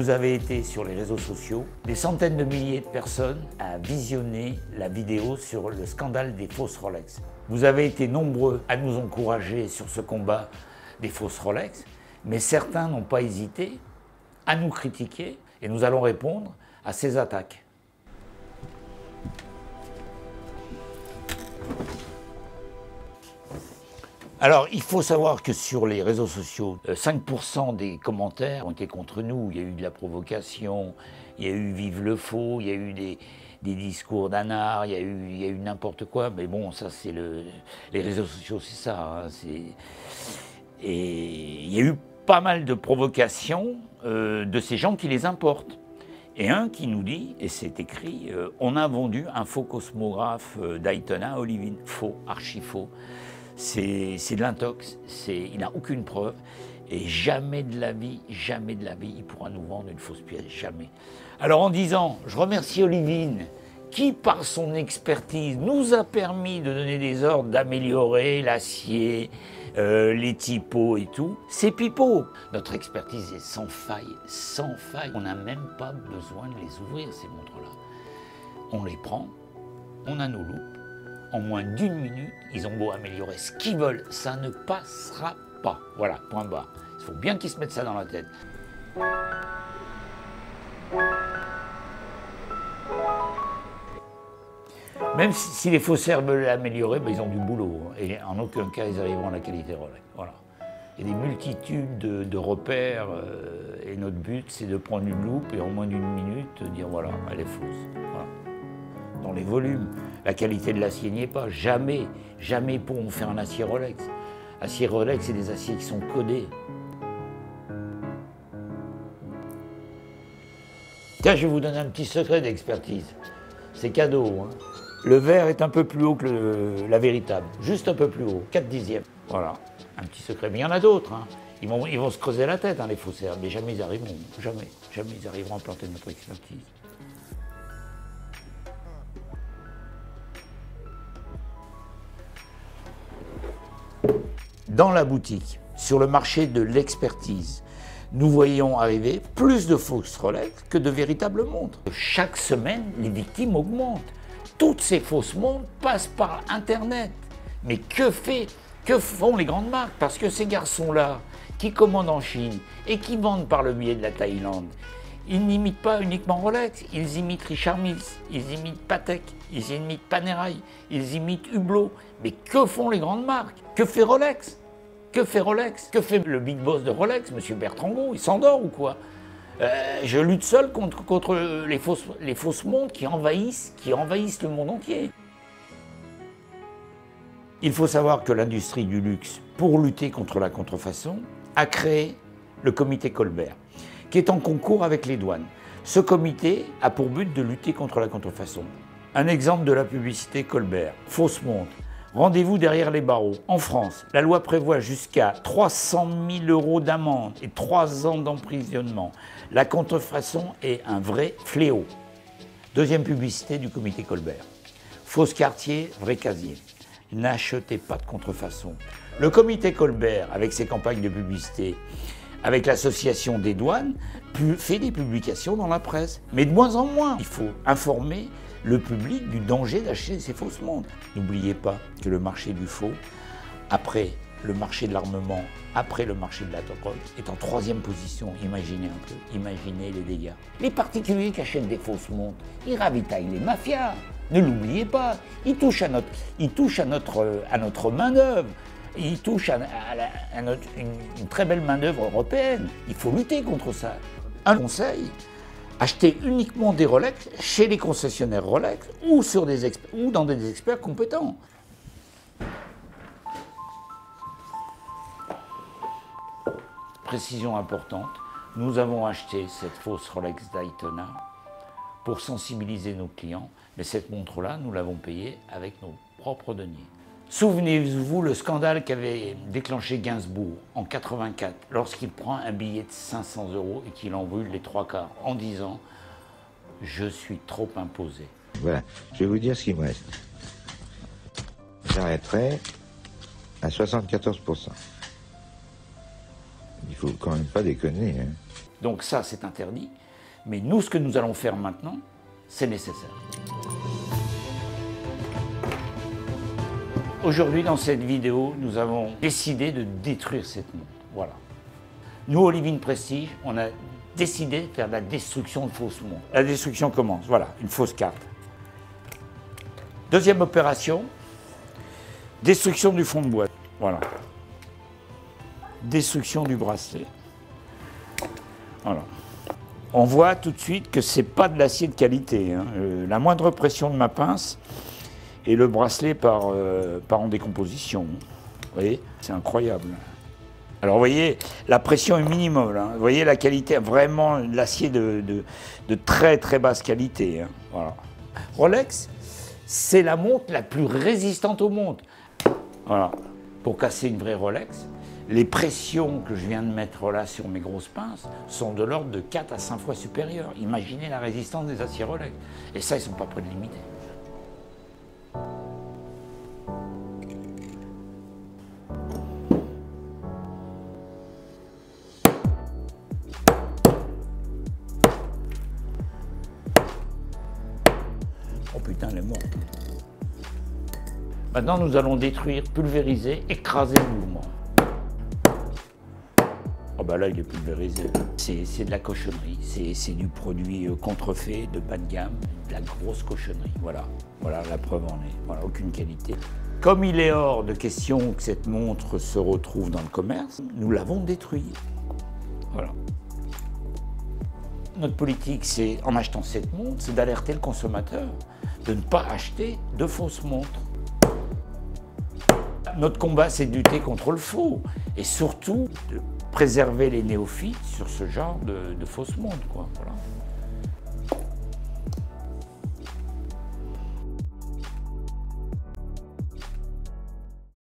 Vous avez été sur les réseaux sociaux, des centaines de milliers de personnes à visionner la vidéo sur le scandale des fausses Rolex. Vous avez été nombreux à nous encourager sur ce combat des fausses Rolex, mais certains n'ont pas hésité à nous critiquer et nous allons répondre à ces attaques. Alors, il faut savoir que sur les réseaux sociaux, 5% des commentaires ont été contre nous. Il y a eu de la provocation, il y a eu vive le faux, il y a eu des discours d'anard, il y a eu n'importe quoi. Mais bon, ça, c'est les réseaux sociaux, c'est ça. Hein, et il y a eu pas mal de provocations de ces gens qui les importent. Et un qui nous dit, et c'est écrit, on a vendu un faux cosmographe Daytona à Olivine. Faux, archi faux. C'est de l'intox, il n'a aucune preuve, et jamais de la vie, il pourra nous vendre une fausse pièce, jamais. Alors en disant, je remercie Olivine, qui par son expertise nous a permis de donner des ordres d'améliorer l'acier, les typos et tout, c'est pipeau. Notre expertise est sans faille, sans faille. On n'a même pas besoin de les ouvrir, ces montres-là. On les prend, on a nos loupes. En moins d'une minute, ils ont beau améliorer ce qu'ils veulent, ça ne passera pas. Voilà, point barre. Il faut bien qu'ils se mettent ça dans la tête. Même si les faussaires veulent l'améliorer, ben ils ont du boulot. Hein, et en aucun cas, ils arriveront à la qualité Rolex. Voilà. Il y a des multitudes de repères, et notre but, c'est de prendre une loupe et en moins d'une minute, dire voilà, elle est fausse. Voilà. Dans les volumes. La qualité de l'acier n'y est pas. Jamais, jamais pourront faire un acier Rolex. Acier Rolex, c'est des aciers qui sont codés. Tiens, je vais vous donner un petit secret d'expertise. C'est cadeau. Hein. Le verre est un peu plus haut que la véritable. Juste un peu plus haut, 4/10. Voilà, un petit secret. Mais il y en a d'autres. Hein. Ils vont se creuser la tête, hein, les faussaires. Mais jamais ils arriveront. Jamais. Jamais ils arriveront à planter notre expertise. Dans la boutique, sur le marché de l'expertise, nous voyons arriver plus de fausses Rolex que de véritables montres. Chaque semaine, les victimes augmentent. Toutes ces fausses montres passent par Internet. Mais que font les grandes marques? Parce que ces garçons-là, qui commandent en Chine et qui vendent par le biais de la Thaïlande, ils n'imitent pas uniquement Rolex, ils imitent Richard Mille, ils imitent Patek, ils imitent Panerai, ils imitent Hublot. Mais que font les grandes marques? Que fait Rolex? Que fait Rolex? Que fait le big boss de Rolex, M. Bertrand Gros? Il s'endort ou quoi? Je lutte seul contre les fausses montres qui envahissent le monde entier. Il faut savoir que l'industrie du luxe, pour lutter contre la contrefaçon, a créé le comité Colbert, qui est en concours avec les douanes. Ce comité a pour but de lutter contre la contrefaçon. Un exemple de la publicité Colbert. Fausse montre. Rendez-vous derrière les barreaux. En France, la loi prévoit jusqu'à 300 000 € d'amende et 3 ans d'emprisonnement. La contrefaçon est un vrai fléau. Deuxième publicité du comité Colbert. Fausse Cartier, vrai casier. N'achetez pas de contrefaçon. Le comité Colbert, avec ses campagnes de publicité, avec l'association des douanes, fait des publications dans la presse. Mais de moins en moins, il faut informer le public du danger d'acheter ces fausses montres. N'oubliez pas que le marché du faux, après le marché de l'armement, après le marché de la drogue, est en 3e position. Imaginez un peu, imaginez les dégâts. Les particuliers qui achètent des fausses montres, ils ravitaillent les mafias. Ne l'oubliez pas, ils touchent à notre main-d'œuvre. Ils touchent à une très belle main-d'œuvre européenne. Il faut lutter contre ça. Un conseil, achetez uniquement des Rolex chez les concessionnaires Rolex ou dans des experts compétents. Précision importante, nous avons acheté cette fausse Rolex Daytona pour sensibiliser nos clients, mais cette montre-là, nous l'avons payée avec nos propres deniers. Souvenez-vous le scandale qu'avait déclenché Gainsbourg en 1984 lorsqu'il prend un billet de 500 € et qu'il en brûle les 3/4 en disant « Je suis trop imposé ». Voilà, je vais vous dire ce qu'il me reste. J'arrêterai à 74%. Il faut quand même pas déconner. Hein. Donc ça, c'est interdit. Mais nous, ce que nous allons faire maintenant, c'est nécessaire. Aujourd'hui, dans cette vidéo, nous avons décidé de détruire cette montre. Voilà. Nous, Olivine Prestige, on a décidé de faire de la destruction de fausses montres. La destruction commence. Voilà, une fausse carte. Deuxième opération, destruction du fond de boîte. Voilà. Destruction du bracelet. Voilà. On voit tout de suite que c'est pas de l'acier de qualité. Hein. La moindre pression de ma pince et le bracelet part en décomposition. Vous voyez, c'est incroyable. Alors vous voyez, la pression est minimum. Hein. Vous voyez la qualité, vraiment l'acier de très très basse qualité. Hein. Voilà. Rolex, c'est la montre la plus résistante au monde. Voilà. Pour casser une vraie Rolex, les pressions que je viens de mettre là sur mes grosses pinces sont de l'ordre de 4 à 5 fois supérieures. Imaginez la résistance des aciers Rolex. Et ça, ils ne sont pas prêts de limiter. Oh putain, elle est morte. Maintenant, nous allons détruire, pulvériser, écraser le mouvement. Oh bah là, il est pulvérisé. C'est de la cochonnerie. C'est du produit contrefait, de bas de gamme, de la grosse cochonnerie. Voilà, voilà la preuve en est. Voilà, aucune qualité. Comme il est hors de question que cette montre se retrouve dans le commerce, nous l'avons détruit. Voilà. Notre politique, c'est, en achetant cette montre, c'est d'alerter le consommateur de ne pas acheter de fausses montres. Notre combat, c'est de lutter contre le faux et surtout de préserver les néophytes sur ce genre de fausses montres, quoi. Voilà.